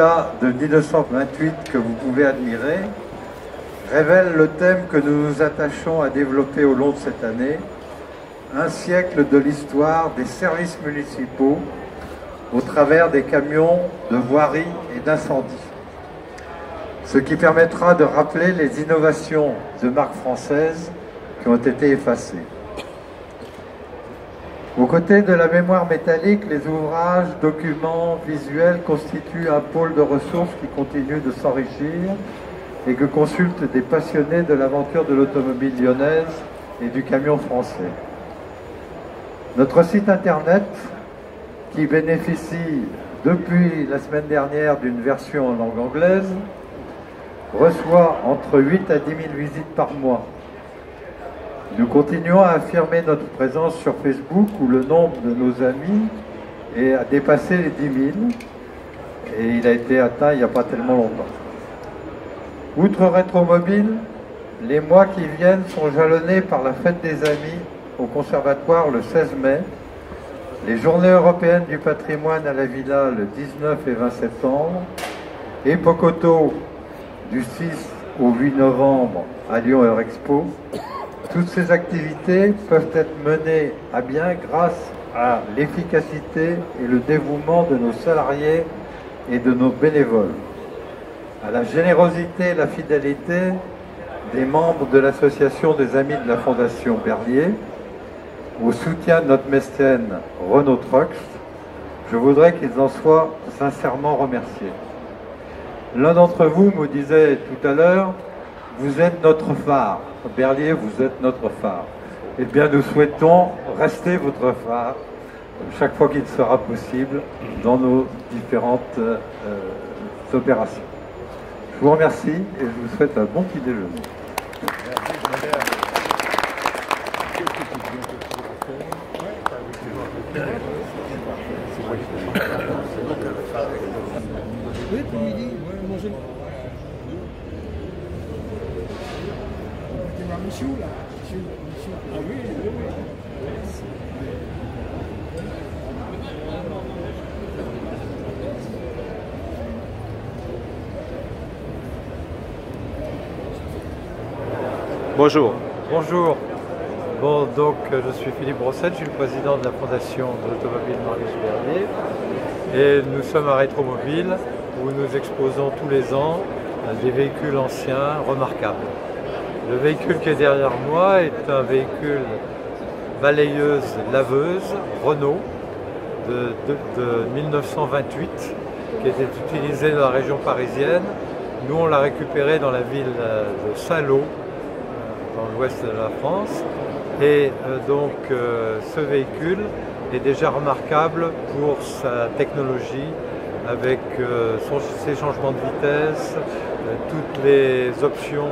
cas de 1928 que vous pouvez admirer révèle le thème que nous nous attachons à développer au long de cette année, un siècle de l'histoire des services municipaux au travers des camions de voirie et d'incendie. Ce qui permettra de rappeler les innovations de marque française qui ont été effacées. Aux côtés de la mémoire métallique, les ouvrages, documents, visuels constituent un pôle de ressources qui continue de s'enrichir et que consultent des passionnés de l'aventure de l'automobile lyonnaise et du camion français. Notre site internet, qui bénéficie depuis la semaine dernière d'une version en langue anglaise, reçoit entre 8 à 10 000 visites par mois. Nous continuons à affirmer notre présence sur Facebook où le nombre de nos amis a dépassé les 10 000 et il a été atteint il n'y a pas tellement longtemps. Outre Rétromobile, les mois qui viennent sont jalonnés par la fête des amis au Conservatoire le 16 mai, les Journées européennes du patrimoine à la Villa le 19 et 20 septembre, et Pocoto du 6 au 8 novembre à Lyon Eurexpo. Toutes ces activités peuvent être menées à bien grâce à l'efficacité et le dévouement de nos salariés et de nos bénévoles, à la générosité et la fidélité des membres de l'association des Amis de la Fondation Berlier, au soutien de notre mécène Renault Trucks. Je voudrais qu'ils en soient sincèrement remerciés. L'un d'entre vous me disait tout à l'heure, vous êtes notre phare. Berlier, vous êtes notre phare. Eh bien, nous souhaitons rester votre phare chaque fois qu'il sera possible dans nos différentes opérations. Je vous remercie et je vous souhaite un bon petit déjeuner. Oui, puis midi, ouais, manger. Michou, là. Michou. Ah oui, oui, oui. Bonjour. Bonjour. Bon, donc je suis Philippe Brossette, je suis le président de la Fondation de l'Automobile Marius Berlier. Et nous sommes à Rétromobile où nous exposons tous les ans des véhicules anciens remarquables. Le véhicule qui est derrière moi est un véhicule balayeuse-laveuse Renault de 1928 qui était utilisé dans la région parisienne. Nous, on l'a récupéré dans la ville de Saint-Lô, dans l'ouest de la France. Et donc ce véhicule est déjà remarquable pour sa technologie avec ses changements de vitesse, toutes les options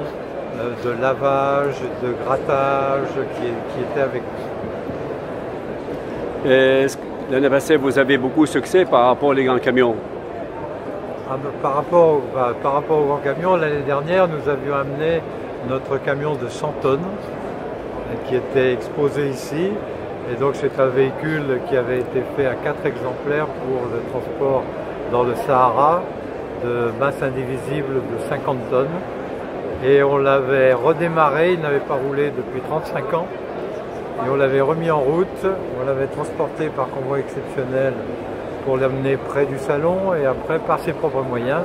de lavage, de grattage qui étaient avec nous. L'année passée, vous avez beaucoup de succès par rapport aux grands camions. Par rapport aux grands camions, l'année dernière, nous avions amené notre camion de 100 tonnes qui était exposé ici. Et donc c'est un véhicule qui avait été fait à 4 exemplaires pour le transport dans le Sahara de masse indivisible de 50 tonnes. Et on l'avait redémarré, il n'avait pas roulé depuis 35 ans. Et on l'avait remis en route, on l'avait transporté par convoi exceptionnel pour l'amener près du salon. Et après, par ses propres moyens,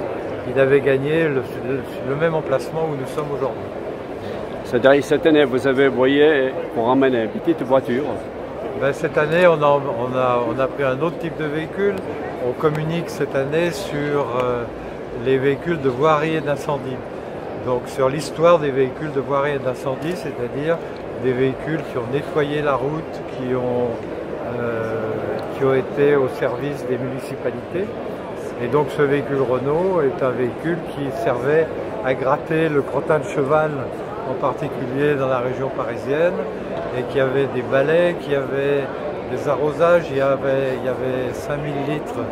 il avait gagné le même emplacement où nous sommes aujourd'hui. C'est-à-dire cette année, vous avez voyé pour emmener une petite voiture. Ben, cette année, on a pris un autre type de véhicule. On communique cette année sur les véhicules de voirie et d'incendie. Donc sur l'histoire des véhicules de voirie et d'incendie, c'est-à-dire des véhicules qui ont nettoyé la route, qui ont été au service des municipalités. Et donc ce véhicule Renault est un véhicule qui servait à gratter le crottin de cheval, en particulier dans la région parisienne, et qui avait des balais, qui avait des arrosages. Il y avait 5000 litres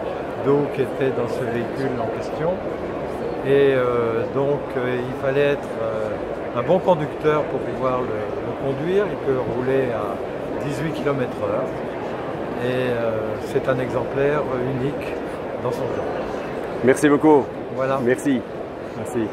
d'eau qui étaient dans ce véhicule en question. Et donc il fallait être un bon conducteur pour pouvoir le conduire. Il peut rouler à 18 km/h. Et c'est un exemplaire unique dans son genre. Merci beaucoup. Voilà. Merci. Merci.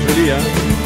Joli, hein?